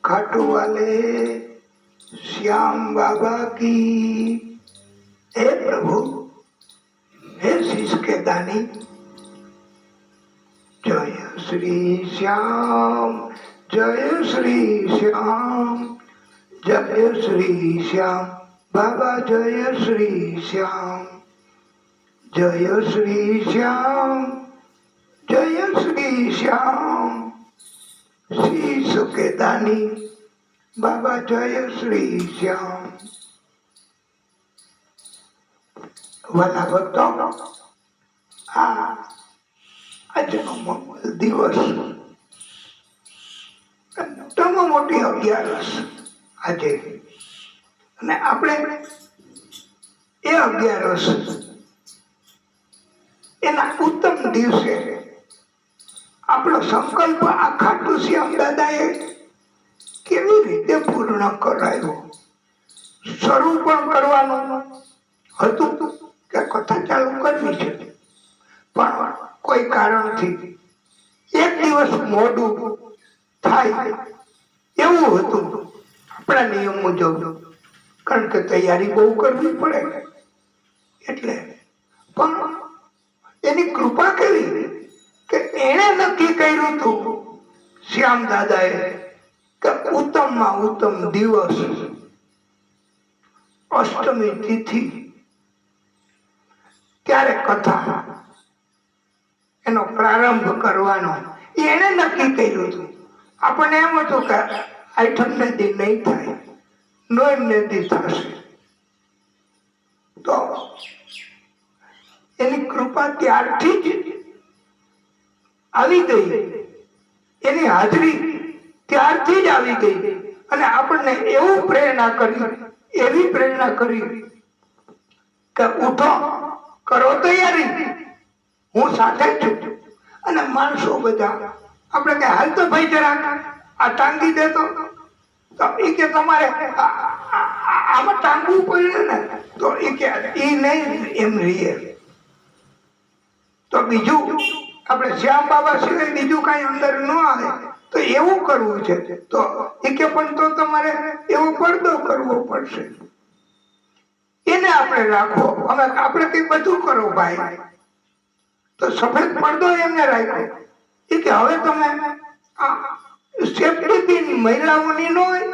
खाटू वाले श्याम बाबा की। हे प्रभु, हे शीश के दानी, जय श्री श्याम, जय श्री श्याम, जय श्री श्याम बाबा, जय श्री श्याम, जय श्री श्याम, जय श्री श्याम, शीश के दानी बाबा, जय श्री श्याम। वाला भक्तो, આજનો દિવસ મોટામાં મોટી 11 આજે, અને આપણે એ 11 એના ઉત્તમ દિવસે આપણો સંકલ્પ આ ખાટુ શ્યામ દાદાએ કેવી રીતે પૂર્ણ કરાયો. શરૂ પણ કરવાનું હતું કે કથા ચાલુ કરવી છે, પણ કોઈ કારણથી એક દિવસ મોડું થાય એવું હતું આપણા નિયમ મુજબ, કારણ કે તૈયારી બહુ કરવી પડે. એટલે પણ એની કૃપા કેવી કે એને નક્કી કર્યું હતું શ્યામ દાદાએ કે ઉત્તમમાં ઉત્તમ દિવસ અષ્ટમી તિથિ, ત્યારે કથા એનો પ્રારંભ કરવાનો એને નક્કી કર્યું હતું. આપણને એમ હતું કે આઠમ ને દી નહીં થાય, નોમ ને દી થશે. તો એની કૃપા ત્યારથી જ આવી ગઈ, એની હાજરી ત્યારથી જ આવી ગઈ, અને આપણને એવું પ્રેરણા કરી, એવી પ્રેરણા કરી કે ઉઠો, કરો તૈયારી, હું સાથે છું. અને માણસો બધા આપણે કે હાલ તો ભાઈ જરાક આ ટાંગી દેતો, તો એ કે તમારે આમાં ટાંગવું પડે ને, તો એ કે એ નહીં એમ રહીએ. તો બીજું આપણે શ્યામ બાબા સિવાય બીજું કઈ અંદર ન આવે તો એવું કરવું છે. તો એ કે પણ તો તમારે એવો પડદો કરવો પડશે, એને આપણે રાખવો. હવે આપણે કઈ બધું કરો ભાઈ, તો સફેદ પડદો એમને રાખ્યો. એ કે હવે તમે સેફટી પિન મહિલાઓની ન હોય,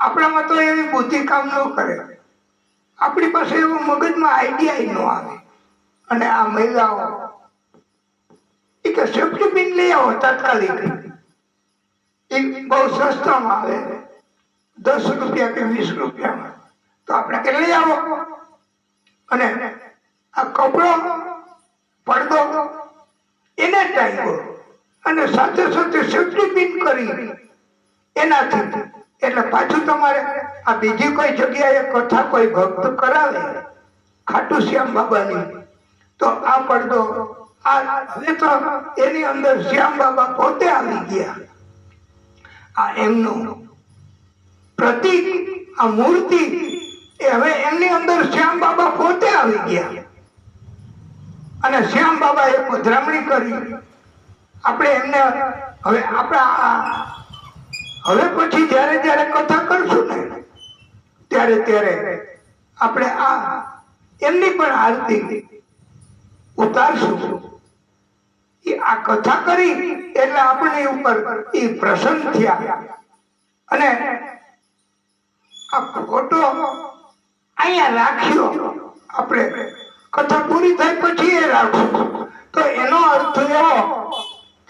આપણામાં તો એવી બુદ્ધિ કામ ન કરે, આપણી પાસે એવો મગજમાં આઈડિયા ન આવે. અને આ મહિલાઓ એ કે સેફટી પિન લઈ આવો તાત્કાલિક, એ બહુ સસ્તામાં આવે, 10 રૂપિયા કે 20 રૂપિયામાં. તો આપણે કે લઈ આવો, અને આ કપડો પડદો એને ટાંગ્યો, અને સાથે સાથે સેફટી પિન કરી એનાથી. એટલે પાછું તમારે આ બીજી કોઈ જગ્યાએ કથા કોઈ ભક્ત કરાવે ખાટુ શ્યામ બાબાની, તો આ પડદો હવે તો એની અંદર શ્યામ બાબા પોતે આવી ગયા. આ એમનું પ્રતીક, આ મૂર્તિ એ હવે એમની અંદર શ્યામ બાબા પોતે આવી ગયા. અને શ્યામ બાબા એ પધરામણી કરી. આપણે એમને હવે આપણા હવે પછી જયારે જયારે કથા કરશું ને ત્યારે ત્યારે આપણે આ એમની પણ આરતી ઉતારશું. એ આ કથા કરી એટલે આપણે ઉપર એ પ્રસન્ન થયા, અને આ ફોટો અહીંયા રાખ્યો. આપણે કથા પૂરી થાય પછી એ રાખશું. તો એનો અર્થ એવો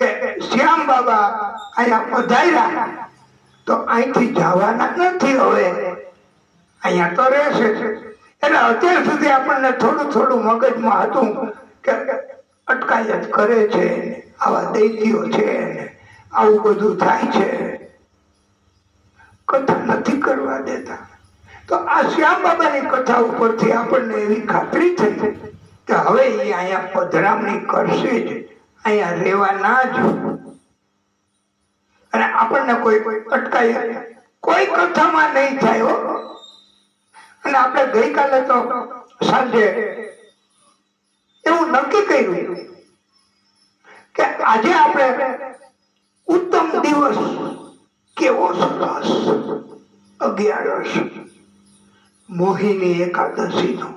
કે શ્યામ બાબા અહીંયા પધાર્યા તો અહીંથી જવાના નથી, હવે અહીંયા તો રહેશે. એટલે અત્યાર સુધી આપણને થોડું થોડું મગજમાં હતું કે અટકાયત કરે છે, આવા દૈત્યો છે, આવું બધું થાય છે, કથા નથી કરવા દેતા. તો આ શ્યામ બાબાની કથા ઉપરથી આપણને એવી ખાતરી થઈ કે હવે એ અહીંયા પધરામણી કરશે જ, અહીંયા રહેવાના જ. અને આપણને કોઈ અટકાય કોઈ કથામાં નહીં થાય. અને આપણે ગઈકાલે તો સાંજે એવું નક્કી કર્યું કે આજે આપણે ઉત્તમ દિવસ કેવો સરસ 11 મોહિની એકાદશી નો.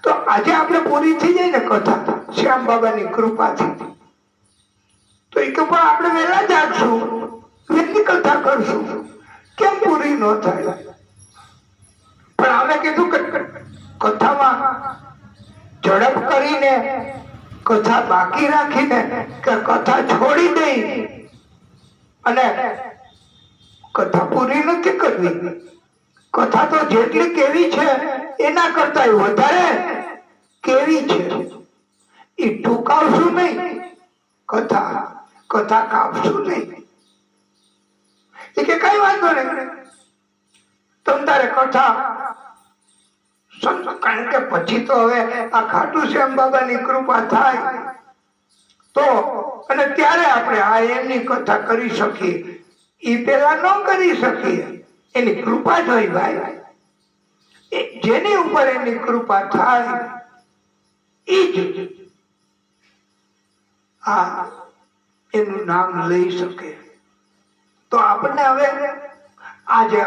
તો આજે આપણે પૂરી થઈ જાય ને કથા શ્યામ બાબાની કૃપાથી, તો એ તો પણ આપણે વહેલા જાગશું, વહેલી કથા કરશું. કેમ પૂરી ન થાય? પણ અમે કીધું કે કથામાં ઝડપ કરીને, કથા બાકી રાખીને, કે કથા છોડી દઈ અને કથા પૂરી નથી કરવી. કથા તો જેટલી કેવી છે એના કરતા વધારે કેવી છે. એ ટૂંકાવશું નહીં, કથા કાપશું નહીં. એ કે કઈ વાંધો નહીં, તમ તારે કથા, કારણ કે પછી તો હવે આ ખાટુ શ્યામ બાબાની કૃપા થાય તો, અને ત્યારે આપણે આ એમની કથા કરી શકીએ. એ પેલા ન કરી શકીએ, એની કૃપા જ હોય ભાઈ. જેની ઉપર એની કૃપા થાય એ જ એનું નામ લઈ શકે. તો આપણને હવે આજે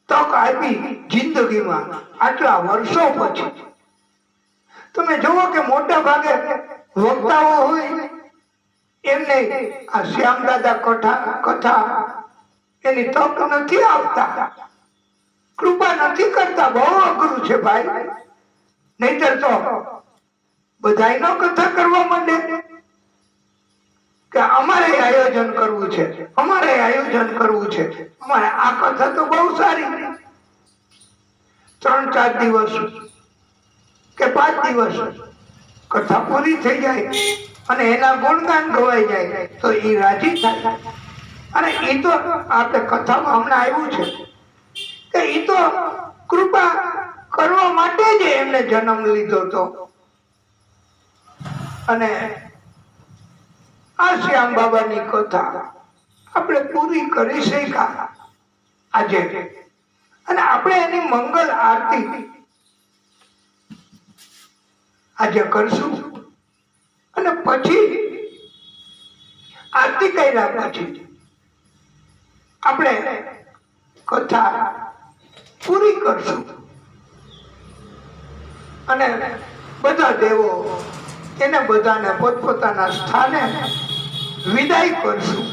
તક આપી જિંદગીમાં આટલા વર્ષો પછી. તમે જુઓ કે મોટા ભાગે વક્તાઓ હોય એમને આ શ્યામ દાદા કથા એની તક નથી આવતા, કૃપા નથી કરતા. બહુ અઘરું છે ભાઈ. નહીતર તો બધાય નો કથા કરવા માંડે કે અમારે આયોજન કરવું છે, અમારે આયોજન કરવું છે, અમારે આ કથા તો બહુ સારી, 3-4 દિવસ કે 5 દિવસ કથા પૂરી થઈ જાય અને એના ગુણગાન ગવાઈ જાય તો એ રાજી થાય. અને એ તો આપણે કથામાં હમણાં આવ્યું છે કે એ તો કૃપા કરવા માટે જ એમને જન્મ લીધો હતો. અને આ શ્યામ બાબાની કથા આપણે પૂરી કરી શક્યા આજે. અને આપણે એની મંગલ આરતી આજે કરશું. અને પછી આરતી કર્યા પછી આપણે કથા પૂરી કરશું અને બધા દેવો એને બધાને પોતપોતાના સ્થાને વિદાય કરશું.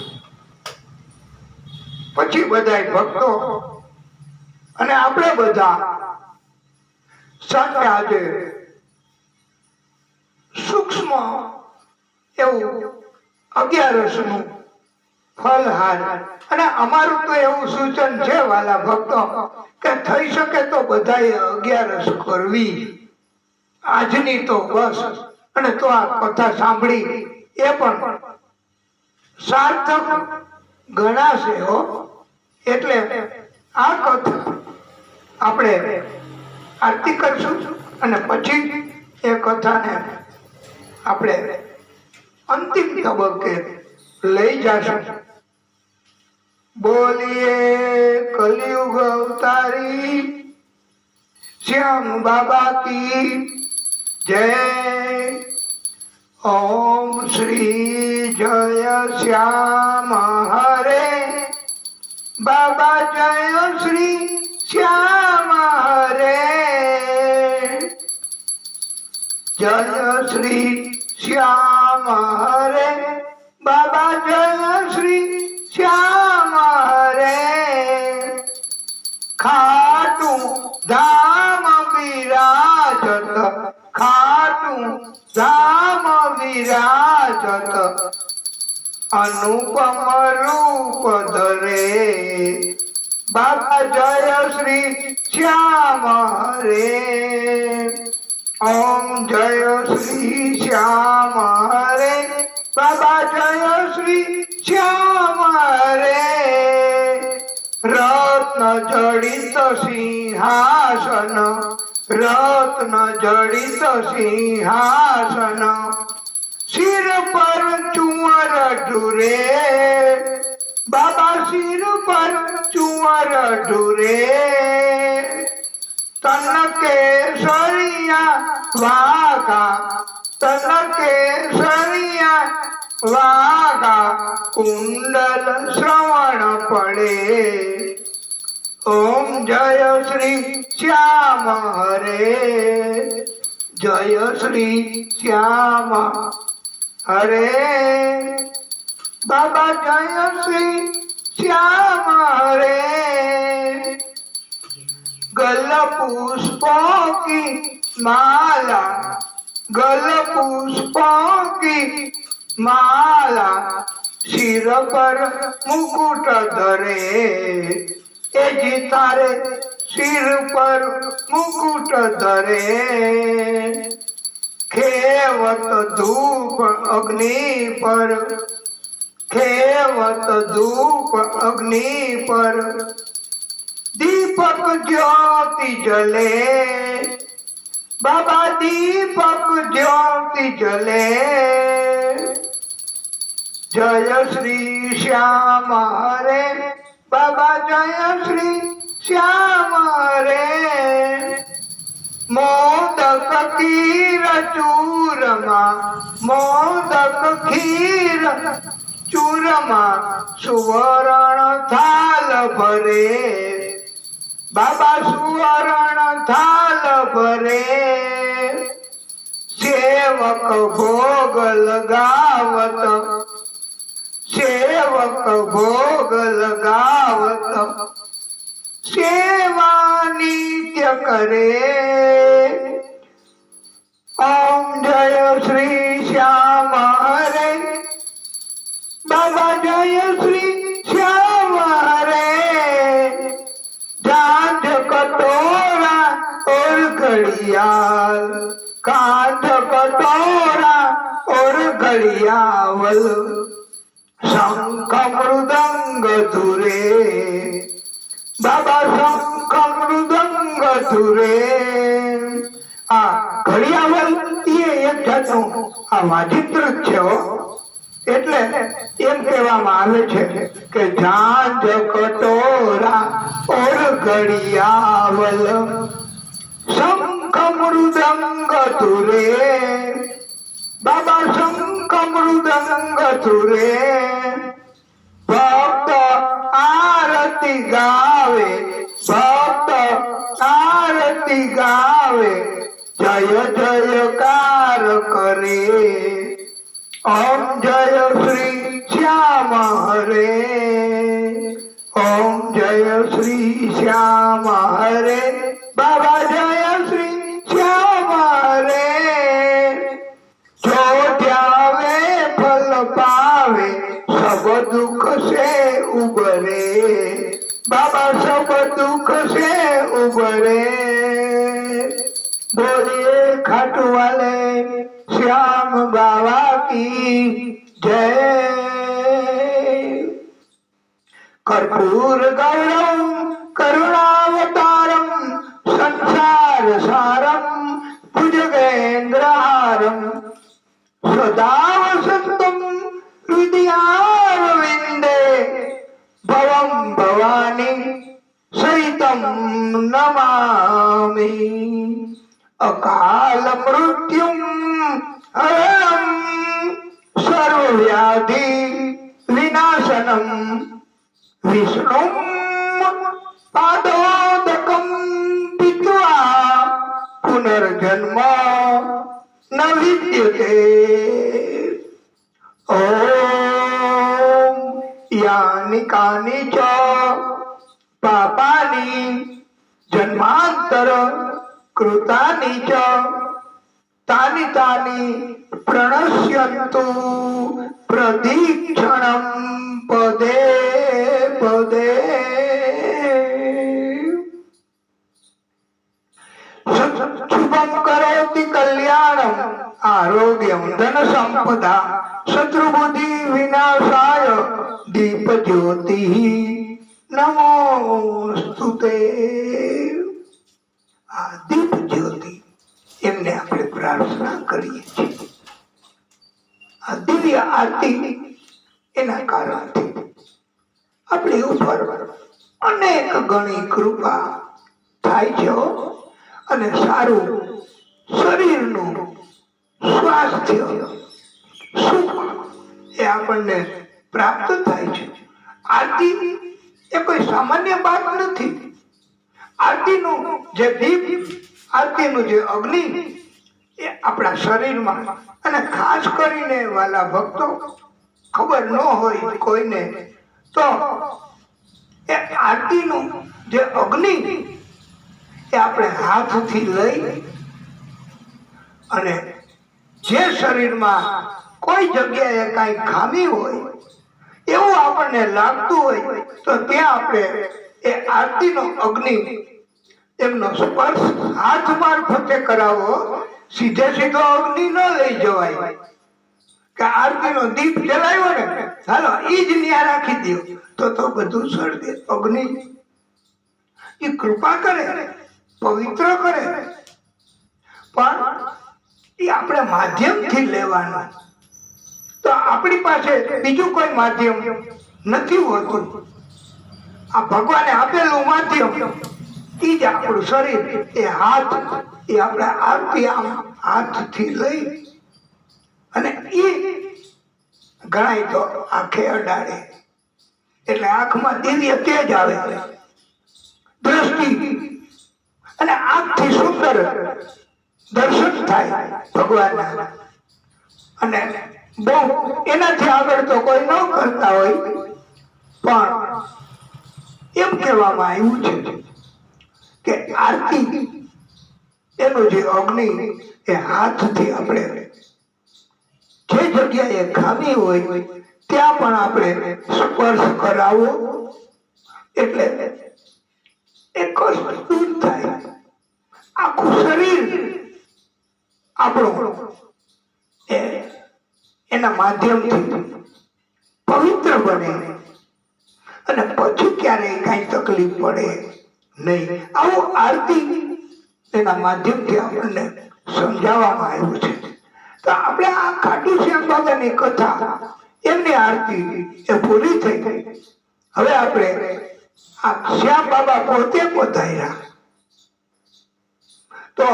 પછી બધા ભક્તો અને આપણે બધા સાથે આજે સૂક્ષ્મ એવું 11 નું ફલહાર. અને અમારું તો એવું સૂચન છે વાલા ભક્તો કે થઈ શકે તો બધાએ 11 કરવી આજની તો બસ. અને તો આ કથા સાંભળી એ પણ સાર્થક ગણાશે હો. એટલે આ કથા આપણે આરતી કરશું અને પછી એ કથાને આપણે અંતિમ તબક્કે લઈ જશું. બોલીએ કલયુગ અવતારી શ્યામ બાબા કી જય. ઓમ શ્રી જય શ્યામ હરે બાબા, જય શ્રી શ્યામ હરે, જય શ્રી શ્યામ હરે બાબા, જય શ્રી શ્યામ હરે. ખાટું ધામ વિરાજત, ખાટું ધામ વિરાજત, અનુપમ રૂપ ધરે બાબા, જય શ્રી શ્યામ હરે. ઓમ જય શ્રી શ્યામ હરે બાબા, જય શ્રી શ્યામ હરે. રત્ન જડિત સિંહાસન, રત્ન જડિત સિંહાસન, શિર પર ચુંવર ઢુરે બાબા, શિર પર ચુંવર ઢુરે. તન કેસરિયા વાઘા, તન કેસરિયા વાઘા, કુંડલ શ્રવણ પડે ઓમ જય શ્રી શ્યામ હરે જય શ્રી શ્યામ હરે બાબા જય શ્રી શ્યામ હરે गल पुष्पों की माला गल पुष्पों की माला सिर पर मुकुट धरे ए जी तारे सिर पर मुकुट धरे खेवत धूप अग्नि पर खेवत धूप अग्नि पर दीपक ज्योति जले बाबा दीपक ज्योति जले जय श्री श्याम हरे बाबा जय श्री श्याम हरे मोदक खीर चूरमा मोदक खीर चूरमा सुवर्ण थाल भरे बाबा सुवर्ण थाल भरे सेवक भोग लगावत सेवक भोग लगावत सेवा नित्य करे ओम जय श्री श्याम हरे बाबा जय श्री श्याम हरे झांझ कटोरा और घड़ियाल कांच कटोरा और घड़ियावल शंख मृदंग धुरे बाबा शंख मृदंग धुरे आ घड़ियावल ये एक जातનું આ વાજિત્ર છે એટલે એમ કહેવામાં આવે છે કે ઝાંઝ કટોરા ઓર ઘડિયાવલ શંખ મૃદંગ ધુરે બાબા શંખ મૃદંગ ધુરે ભક્ત આરતી ગાવે ભક્ત આરતી ગાવે જય જયકાર કરે ओम जय श्री श्याम हरे ओम जय श्री श्याम हरे बाबा जय श्री श्याम हरे जो ध्यावे फल पावे सब दुख से उबरे बाबा सब दुख से उबरे बोलिए खाटू वाले श्याम बाबा की जय कर्पूर गौरम करुणावतारम संसार सारम भुजगेन्द्रहारम सदा वसंतम हृदयारविंदे भवम भवानी सहितम नमामि अकाल मृत्युम हरणम सर्वव्याधि विनाशनम विष्णुम पादोदकम पीत्वा पुनर्जन्म न विद्यते ओम यानि कानि च पापानि जन्मांतर कृतानि च तानि तानि प्रणश्यन्तु प्रदीक्षणं पदे पदे शुभं करोति कल्याणं आरोग्यं धन संपदा शत्रुबुद्धि विनाशाय दीप ज्योति नमोस्तुते आ दीप ज्योति એમને આપણે પ્રાર્થના કરીએ છીએ આ દિવ્ય આરતી એના કારણથી આપણી ઉપર અનેક ગણી કૃપા થાય છે અને સારું શરીરનું સ્વાસ્થ્ય સુખ એ આપણને પ્રાપ્ત થાય છે. આરતી એ કોઈ સામાન્ય વાત નથી. આરતીનું જે દીપ, આરતીનું જે અગ્નિ એ આપણા શરીરમાં, અને ખાસ કરીને વાલા ભક્તો ખબર ન હોય કોઈને તો એ આરતીનું જે અગ્નિ એ આપણે હાથથી લઈ અને જે શરીરમાં કોઈ જગ્યાએ કઈ ખામી હોય એવું આપણને લાગતું હોય તો ત્યાં આપણે એ આરતીનો અગ્નિ એમનો સ્પર્શ હાથ મારફતે કરાવો. સીધે સીધો અગ્નિ ન લઈ જવાય કે આરતીનો દીપ જલાવ્યો ને ચાલો ઈ જ ન્યા રાખી દો તો બધું સળગે. અગ્નિ એ કૃપા કરે, પવિત્ર કરે, પણ એ આપણે માધ્યમથી લેવાનું. તો આપણી પાસે બીજું કોઈ માધ્યમ નથી હોતું. આ ભગવાને આપેલું માધ્યમ ઈ જ આપણું શરીર, એ હાથ, એ આપણે આરતી આમ હાથથી લઈ અને એ ગણાય તો આંખે અડાડે એટલે આંખમાં દિવ્ય તેજ આવે, દ્રષ્ટિ અને આંખથી સુંદર દર્શન થાય ભગવાનના. અને બહુ એનાથી આગળ તો કોઈ ન કરતા હોય, પણ એમ કહેવામાં આવ્યું છે કે આરતી એનું જે અગ્નિ એ હાથથી આપણે જે જગ્યાએ ખામી હોય ત્યાં પણ આપણે સ્પર્શ કરાવો એટલે એ કષ્ટ દૂર થાય. આખું શરીર આપણું એના માધ્યમથી પવિત્ર બને અને પછી ક્યારેય કઈ તકલીફ પડે નહીં. આવું આરતી એના માધ્યમથી આપણને સમજાવવામાં આવ્યું છે. તો આપણે આ ખાટુ શ્યામ બાબાની કથા, એમની આરતી એ પૂરી થઈ ગઈ. હવે આપણે આ શ્યામ બાબા પોતે પધાર્યા તો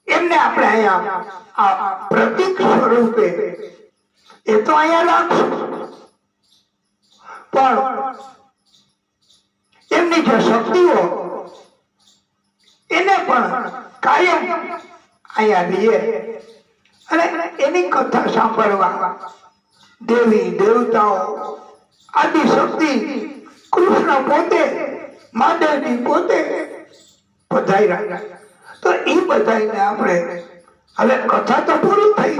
એમને આપણે અહીંયા આ પ્રતીક સ્વરૂપે એ તો અહીંયા રાખશું, પણ એમની જે શક્તિઓ એને પણ કાયમ અહીંયા લઈએ અને એની કથા સાંભળવા દેવી દેવતાઓ આદિ શક્તિ કૃષ્ણ પોતે, મહાદેવજી પોતે પધાર્યા. તો એ બધાને આપણે હવે કથા તો પૂરી થઈ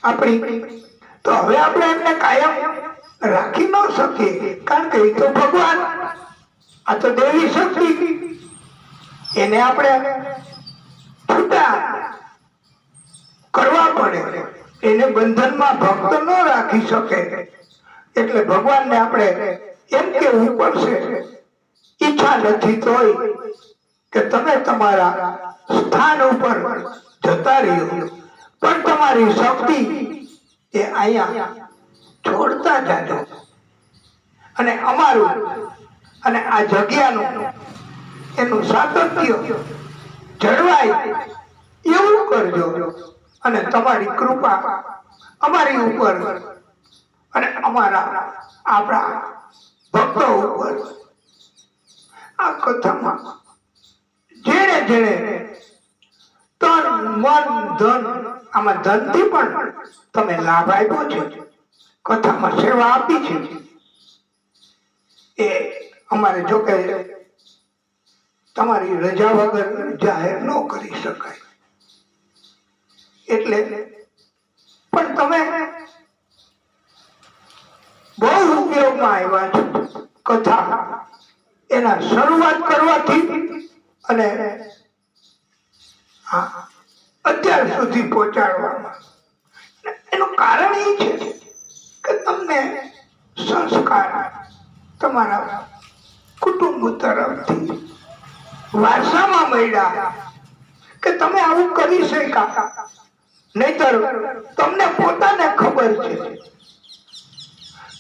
આપણી, તો હવે આપણે એમને કાયમ રાખી ન શકીએ, કારણ કે એ તો ભગવાન, આ તો દેવી શક્તિ, એને આપણે છૂટા કરવા પડે. એને બંધનમાં ભક્ત ન રાખી શકે, એટલે ભગવાનને આપણે એમ કેવું પડશે, ઈચ્છા નથી તોય કે તમે તમારા સ્થાન ઉપર જતા રહ્યો, પણ તમારી શક્તિ એ અહીંયા છોડતા જાજો અને અમારું અને આ જગ્યાનું એનું સાતત્ય જળવાય એવું કરજો અને તમારી કૃપા અમારી ઉપર અને અમારા આપણા ભક્તો ઉપર. આ કથામાં જેણે જેણે તન મન ધન, આમાં ધનથી પણ તમે લાભ આપ્યો છે, કથામાં સેવા આપી છે, એ અમારે જો કે તમારી રજા વગર જાહેર ન કરી શકાય, એટલે પણ તમે બહુ ઉપયોગમાં આવ્યા છો. કથા એના શરૂઆત કરવાથી અને અત્યાર સુધી પહોંચાડવામાં એનું કારણ એ છે કે તમને સંસ્કાર તમારા કુટુંબ તરફથી વારસામાં મળ્યા કે તમે આવું કરી શક્યા. નહીતર તમને પોતાને ખબર છે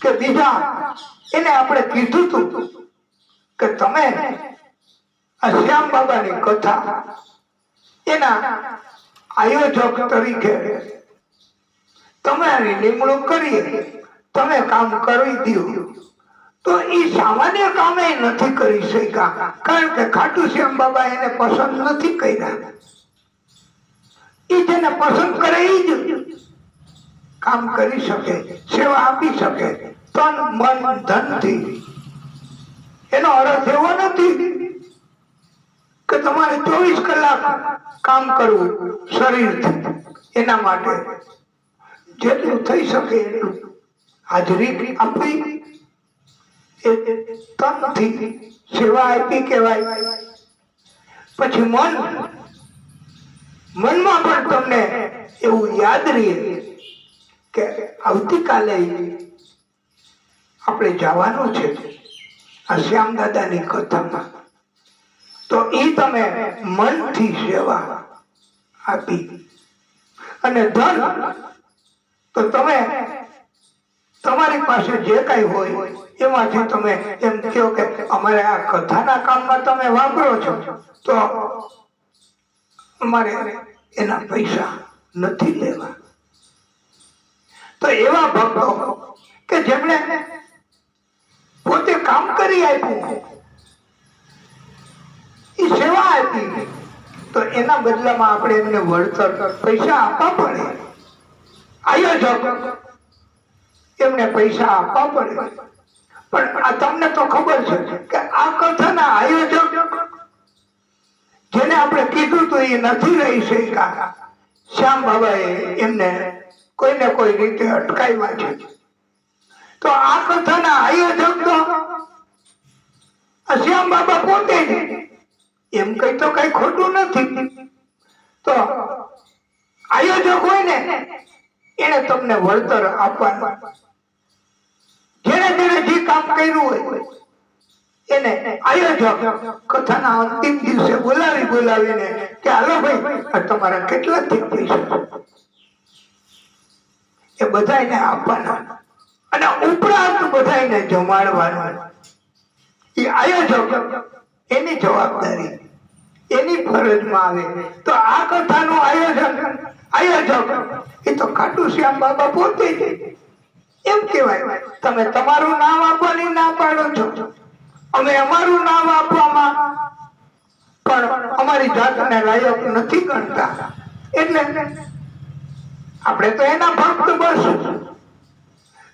કે બીજા એને આપણે કીધું હતું કે તમે આ શ્યામ બાબાની કથા એના આયોજક તરીકે તમારી નિમણૂક કરીએ, તમે કામ કરી દો, તો એ સામાન્ય કામે નથી કરી શક્યા, કારણ કે ખાટુ શ્યામ બાબા એને પસંદ નથી કર્યા. એ જેને પસંદ કરે એ જ કામ કરી શકે, સેવા આપી શકે, તન મન ધનથી. એનો અર્થ એવો નથી કે તમારે 24 કલાક કામ કરવું શરીરથી. એના માટે જેટલું થઈ શકે એટલું હાજરી આપવી, તનથી સેવા આપી કહેવાય. પછી મનમાં પણ તમને એવું યાદ રહે કે આવતીકાલે આપણે જવાનું છે આ શ્યામ દાદાની કથામાં, તો એ તમે મનથી સેવા આપી. અને ધન તો તમે તમારી પાસે જે કઈ હોય એમાંથી તમે એમ કહો કે અમારે આ કથાના કામમાં તમે વાપરો છો, તો અમારે એના પૈસા નથી લેવા. તો એવા ભક્તો કે જેમણે પોતે કામ કરી આપ્યું, એ સેવા આપી, તો એના બદલામાં આપણે એમને વળતર પૈસા આપવા પડે. આયોજક એમને પૈસા આપવા પડે. પણ આ તમને તો ખબર છે કે આ કથાના આયોજક જેને આપણે કીધું તો એ નથી રહી શક્યા. શ્યામ બાબાએ એમને કોઈને કોઈ રીતે અટકાવ્યા છે. તો આ કથાના આયોજક તો શ્યામ બાબા પોતે જ. એમ કઈ તો કઈ ખોટું નથી. તો આયોજક હોય ને એને તમને વળતર આપવાનું. જેને જે કામ કર્યું હોય એને આયોજક કથાના અંતિમ દિવસે બોલાવીને કે હાલો ભાઈ તમારા કેટલા પૈસા એ બધાને આપવાના, અને ઉપરાંત બધાને જમાડવાનું. એ આયોજક એની જવાબદારી, એની ફરજમાં આવે. તો આ કથાનું આયોજક એ તો ખાટુ શ્યામ બાબા પોતે જ. એમ કેવાય તમે તમારું નામ આપવાની ના પાડો છો, અમે અમારું નામ આપવામાં પણ અમારી જાતને લાયક નથી ગણતા, એટલે આપણે તો એના ભક્ત બસ.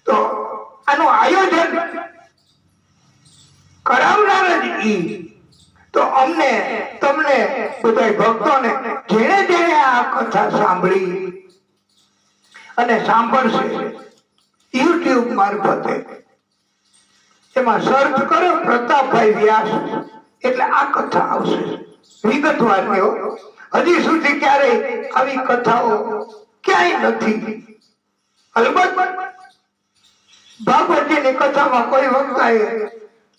તો આનું આયોજન કરાવનાર જ ઈ. તો અમને તમને બધા ભક્તોને જેણે આ કથા સાંભળી અને સાંભળશે YouTube મારફતે, એમાં સર્ચ કરો પ્રતાપભાઈ વ્યાસ એટલે આ કથા આવશે વિગતવાર. હજી સુધી ક્યારેય આવી કથાઓ ક્યાંય નથી. અલબત્ત ભાગવતીની કથામાં કોઈ વખતે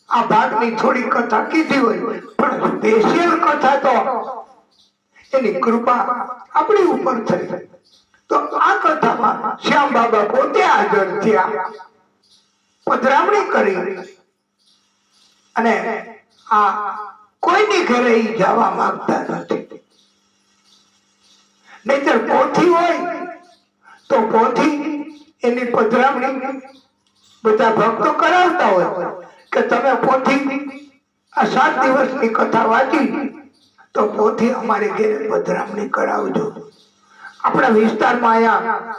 આ ભાગની થોડી કથા કીધી હોય, પણ સ્પેશિયલ કથા તો એની કૃપા આપણી ઉપર થઈ. તો આ કથામાં શ્યામ બાબા પોતે હાજર થયા, પધરામણી કરી, અને આ કોઈની ઘરે જવા માંગતા નથી. નહીતર પોથી હોય તો પોથી એની પધરામણી બધા ભક્તો કરાવતા હોય કે તમે પોથી આ 7 દિવસની કથા વાંચી તો પોથી અમારે ઘરે પધરામણી કરાવજો. આપણા વિસ્તારમાં અહીંયા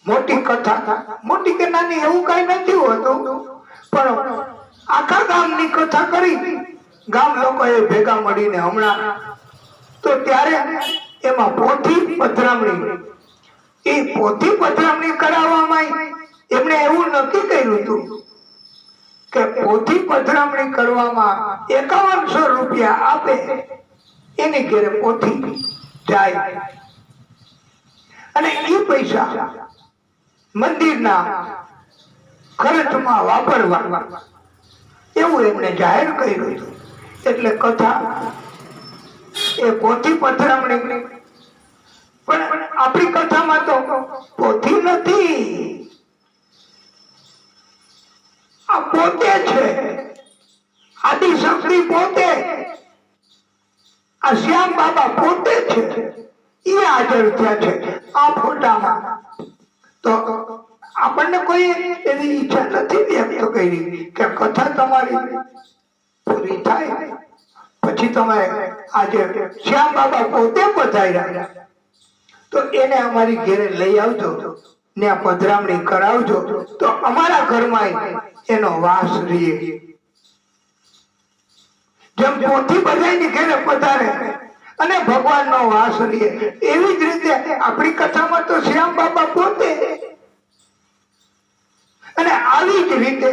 મોટી કથા, મોટી કે નાની એવું કઈ નથી હોતું, પણ આખા ગામની કથા કરી ગામ લોકોએ ભેગા મળીને હમણાં, તો ત્યારે એમાં પોથી પધરામણી, એ પોથી પધરામણી કરાવવામાં એમણે એવું નક્કી કર્યું હતું કે પોથી પધરામણી કરવામાં 5100 રૂપિયા આપે એની ઘરે પોથી જાય, અને એ પૈસા મંદિરના ખર્ચમાં વાપરવા એવું એમણે જાહેર કર્યું હતું. એટલે કથા એ પોથી પધરામણી. પણ આપણી કથામાં તો પોથી નથી, આ પોતે છે, આદિશક્તિ પોતે, આ શ્યામ બાબા પોતે છે, એ હાજર થયા છે આ ફોટામાં. તો આપણને કોઈ એવી ઈચ્છા નથી વ્યક્ત કરી કે કથા તમારી પૂરી થાય પછી તમે આજે શ્યામ બાબા પોતે પધાર્યા તો એને અમારી ઘરે લઈ આવજો, ત્યાં પધરામણી કરાવજો તો અમારા ઘરમાં એનો વાસ રહે. જેમ પોથી બધાની ઘરે પધારે અને ભગવાનનો વાસ રહે એવી જ રીતે આપણી કથામાં તો શ્યામ બાબા પોતે અને આવી જ રીતે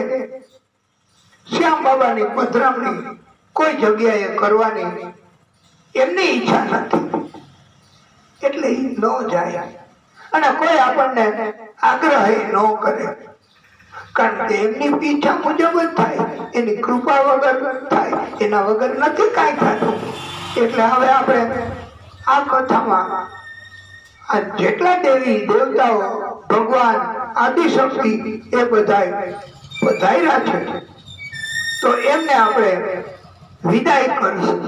શ્યામ બાબાની પધરામણી કોઈ જગ્યાએ કરવાની એમની ઈચ્છા નથી એટલે એ ન જાય અને કોઈ આપણને આગ્રહ ન કરે, કારણ કે એમની ઈચ્છા મુજબ જ થાય, એની કૃપા વગર થાય, એના વગર નથી કાંઈ થતું. એટલે હવે આપણે આ કથામાં આ જેટલા દેવી દેવતાઓ ભગવાન આદિશક્તિ એ બધા પધાર્યા છે તો એમને આપણે વિદાય કરીશું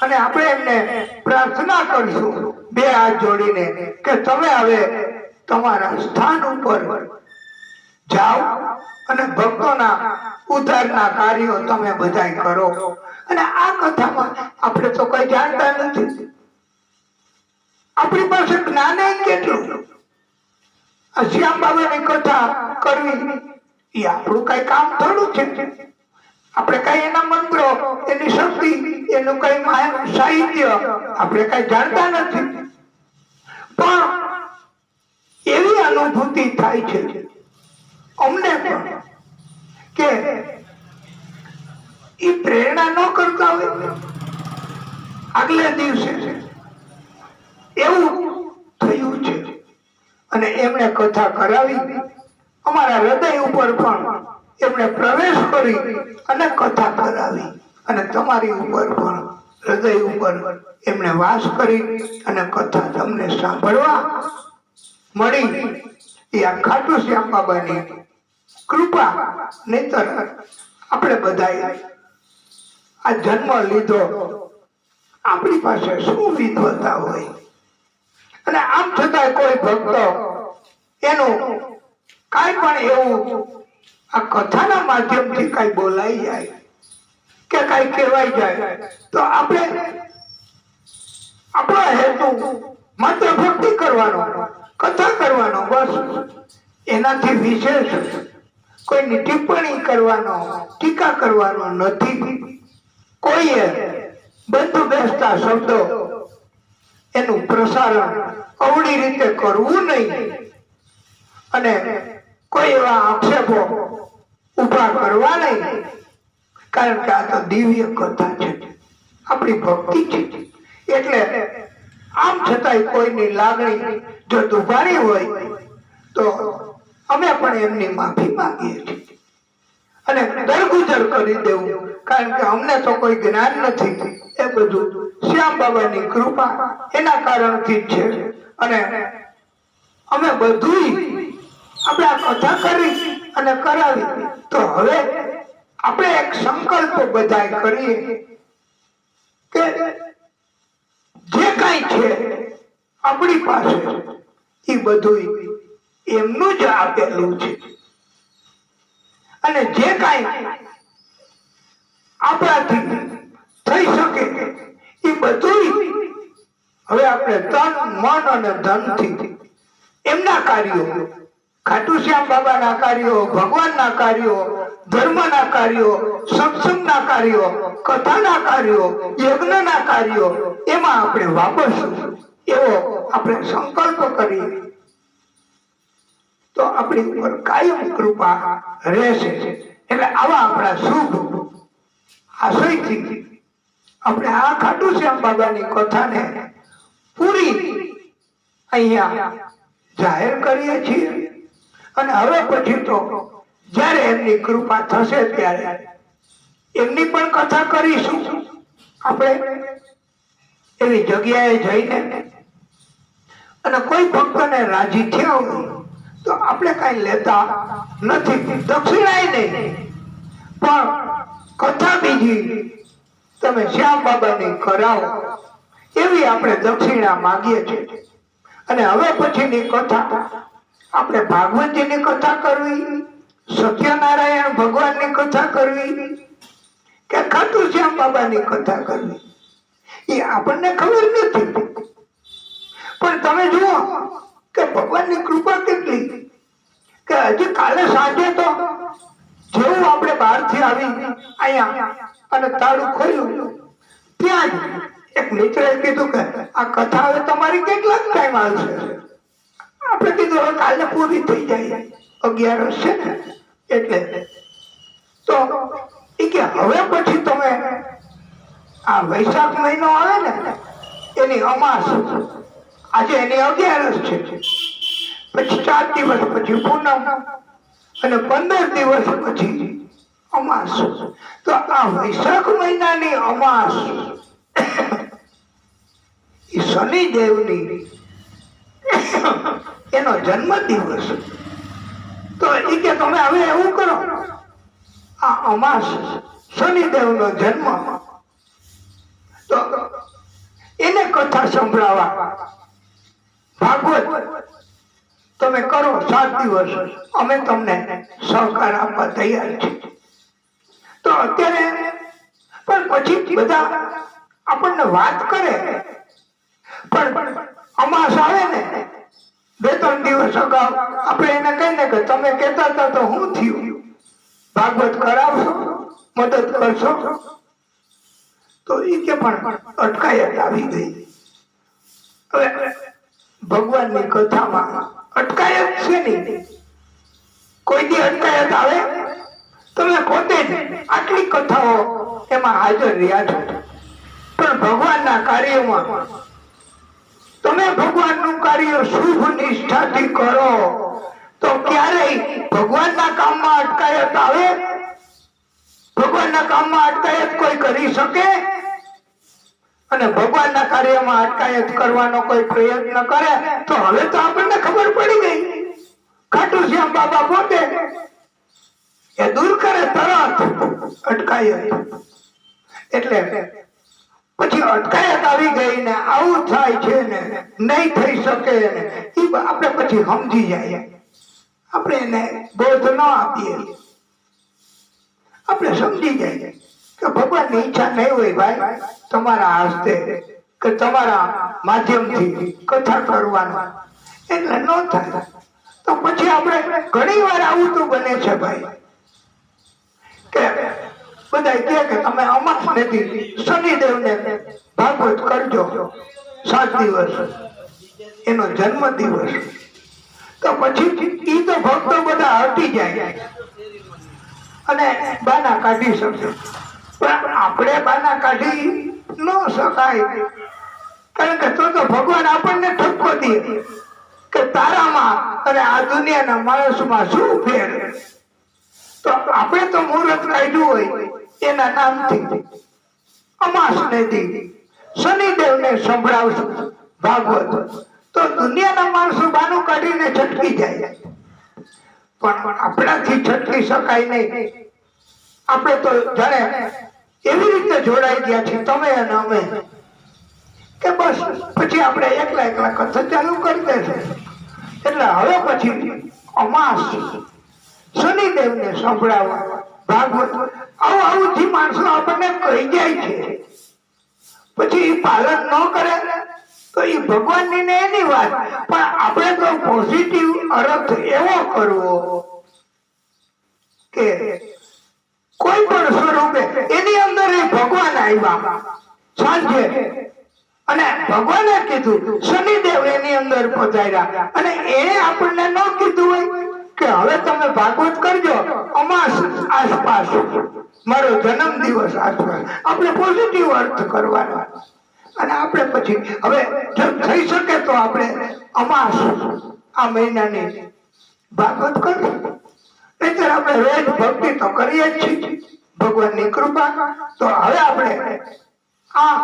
અને આપણે એમને પ્રાર્થના કરીશું બે હાથ જોડીને કે તમે હવે તમારા સ્થાન ઉપર જાઓ અને ભક્તોના ઉદ્ધારના કાર્યો તમે બધા કરો. અને આ કથામાં આપણે તો કઈ જાણતા નથી, આપણી પાસે જ્ઞાન કેટલું. શ્યામ બાબાની કથા કરવી એ આપણું કઈ કામ થોડું છે. આપણે કઈ એના મંત્રો, એની શક્તિ, એનું કઈ સાહિત્ય આપણે કઈ જાણતા નથી, પણ એવી અનુભૂતિ થાય છે અમને પણ કે એ પ્રેરણા ન કરતા હોય આગલે દિવસે એવું થયું છે અને એમણે કથા કરાવી, અમારા હૃદય ઉપર પણ એમણે પ્રવેશ કરી અને કથા કરાવી અને તમારી ઉપર પણ હૃદય ઉપર એમણે વાસ કરી અને કથા તમને સાંભળવા મળી. એ આ ખાટુ શ્યામ બાબાની કૃપા, નહીતર આપણે બધા આ જન્મ લીધો આપણી પાસે શું વિદ્વતા હોય. અને આમ છતાં કોઈ ભક્ત એનું કાંઈ પણ એવું આ કથાના માધ્યમથી કઈ બોલાઈ જાય કે કઈ કહેવાય જાય તો આપણે આપણો હેતુ માત્ર ભક્તિ કરવાનો, કથા કરવાનો, બસ. એનાથી વિશેષ કોઈની ટિપ્પણી કરવાનો, ટીકા કરવાનો નથી. કોઈએ બંધ બેસતા શબ્દો એનું પ્રસારણ અવળી રીતે કરવું નહીં અને કોઈ એવા આક્ષેપો ઉભા કરવા નહીં, કારણ કે આ તો દિવ્ય કથા છે, આપણી ભક્તિ છે. એટલે આમ છતાંય કોઈની લાગણી જો દુભાણી હોય તો અમે પણ એમની માફી માંગીએ છીએ અને દરગુજર કરી દેવું, કારણ કે અમને તો કોઈ જ્ઞાન નથી. એ બધું શ્યામ બાબાની કૃપા એના કારણથી જ છે. અને અમે બધું આપણે આ કથા કરી અને કરાવી તો હવે આપણે એક સંકલ્પ બધાય કરીએ કે જે કઈ છે આપણી પાસે એ બધું એમનું જ આપેલું છે અને જે કઈ આપણાથી થઈ શકે એ બધું હવે આપણે તન, મન અને ધનથી એમના કાર્યો, ખાટુ શ્યામ બાબાના કાર્યો, ભગવાનના કાર્યો, ધર્મના કાર્યો, સત્સંગના કાર્યો, કથાના કાર્યો, યજ્ઞના કાર્યો એમાં આપણે વાપરશું એવો આપણે સંકલ્પ કરીએ તો આપણી ઉપર કાયમ કૃપા રહેશે. એટલે આવા આપણા શુભ આશયથી આપણે આ ખાટુ શ્યામ બાબાની કથાને પૂરી અહીંયા જાહેર કરીએ છીએ. અને હવે પછી તો જ્યારે એમની કૃપા થશે ત્યારે એમની પણ કથા કરીશું આપણે એવી જગ્યાએ જઈને. અને કોઈ ભક્તને રાજી થયા હોય તો આપણે કઈ લેતા નથી, દક્ષિણાય નહીં, પણ કથા બીજી તમે શ્યામ બાબાની કરાવો એવી આપણે દક્ષિણા માંગીએ છીએ. અને હવે પછીની કથા આપણે ભાગવતજીની કથા કરવી, સત્યનારાયણ ભગવાનની કથા કરવી કે ખાટુ શ્યામ બાબાની કથા કરવી, એ આપણને ખબર નથી. પણ તમે જુઓ કે ભગવાનની કૃપા કેટલી કે હજી કાલે સાંજે તો જેવું આપણે બહારથી આવી અહીંયા અને તાળું ખોલ્યું ત્યાં જ એક મિત્રએ કીધું કે આ કથા હવે તમારી કેટલાક ટાઈમ આવશે. આપણે કીધું હવે કાલે પૂરી થઈ જાય, 11 છે ને એટલે. તો એ કે હવે પછી તમે આ વૈશાખ મહિનો આવે ને એની અમાસ, આજે એની 11 છે, પછી 4 દિવસ પછી પૂનમ અને 15 દિવસ પછી અમાસ. તો આ વૈશાખ મહિનાની અમાસ એ શનિદેવની એનો જન્મ દિવસ. તો એ કે તમે હવે એવું કરો, આ અમાસ શનિદેવનો જન્મ, તો એને કથા સંભળાવવા ભાગવત તમે કરો 7 દિવસ, અમે તમને સહકાર આપવા તૈયાર છીએ. તો અત્યારે પણ પછી બધા આપણને વાત કરે, પણ અમાસ આવે ને 2-3 દિવસ અગાઉ આપણે એને કહીને કે તમે કહેતા હતા તો શું થયું, ભાગવત કરાવશો, મદદ કરશો? તો એ કે પણ અટકાયત આવી ગઈ. હવે ભગવાનની કથામાં અટકાયત છે નહીં, કોઈ દી અટકાયત આવે? તમે પોતે જ આટલી કથાઓ એમાં હાજર રહ્યા છો, પણ ભગવાનના કાર્યમાં તમે ભગવાનનું કાર્ય શુભ નિષ્ઠાથી કરો તો ક્યારેય ભગવાનના કામમાં અટકાયત આવે? ભગવાનના કામમાં અટકાયત કોઈ કરી શકે? અને ભગવાનના કાર્યમાં અટકાયત કરવાનો કોઈ પ્રયત્ન કરે તો હવે તો આપણને ખબર પડી ગઈ, ખાટુ શ્યામ બાબા પોતે એ દૂર કરે તરત અટકાયત. એટલે પછી અટકાયત આવી ગઈ ને આવું થાય છે ને નહીં થઈ શકે ને એ આપણે પછી સમજી જાય, આપણે એને બોધ ન આપીએ, આપણે સમજી જાય કે ભગવાનની ઈચ્છા નહીં હોય ભાઈ તમારા હસ્તે કે તમારા માધ્યમથી કથા કરવાનું, એટલે ન થાય. તો પછી આપણે ઘણી વાર આવું તો બને છે ભાઈ કે બધા કે તમે અમાસ નથી, શનિદેવને ભાગવત કરજો 7 દિવસ, એનો જન્મ દિવસ. તો પછી ઈ તો ભક્તો બધા હટી જાય અને બાના કાઢી શકે, પણ આપણે બાના કાઢી ન શકાય, કારણ કે તો ભગવાન આપણને ઠપકો દે કે તારામાં અને આ દુનિયાના માણસમાં શું ફેર. તો આપણે તો મુહૂર્ત કાઢ્યું હોય એના નામથી અમાસ નથી, શનિદેવને સંભળાવશું ભાગવત, તો દુનિયાના માણસો બાનું કાઢીને છટકી જાય, પણ આપણાથી છટકી શકાય નહીં. આપણે તો જાણે એવી રીતે જોડાઈ ગયા છે તમે અને અમે કે બસ પછી આપણે એકલા એકલા કથા ચાલુ કરી દેશે. એટલે હવે પછી અમાસ શનિદેવને સંભળાવવા ભાગવત, આવું જે માણસો આપણને કહી જાય છે પછી પાલન ન કરે તો એ ભગવાનની ને એની વાત, પણ આપણે તો પોઝિટિવ અર્થ એવો કરવો કે કોઈ પણ સ્વરૂપે એની અંદર ભગવાન આવ્યા સાંજે અને ભગવાને કીધું, શનિદેવ એની અંદર પધાર્યા અને એ આપણને ન કીધું હોય કે હવે તમે ભાગવત કરજો અમાસ આસપાસ, મારો જન્મ દિવસ આસપાસ. આપણે પોઝિટિવ અર્થ કરવાનો અને આપણે પછી હવે જો થઈ શકે તો આપણે અમાસ આ મહિનાની ભાગવત કરશું, નહીતર આપણે રોજ ભક્તિ તો કરીએ જ છીએ ભગવાનની કૃપા. તો હવે આપણે આ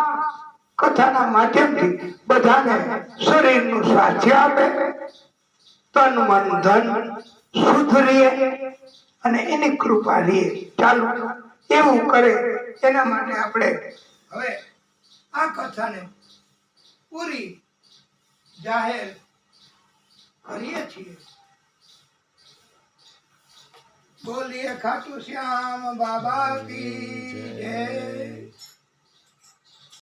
કથાના માધ્યમથી બધાને શરીરનું સ્વાસ્થ્ય આપે, તન મન ધન શુદ્ધ રહે અને એની કૃપા રહે ચાલુ એવું કરે. એના માટે આપણે હવે આ કથાને પૂરી જાહેર કરીએ છીએ. બોલીએ ખાટુ શ્યામ બાબા કી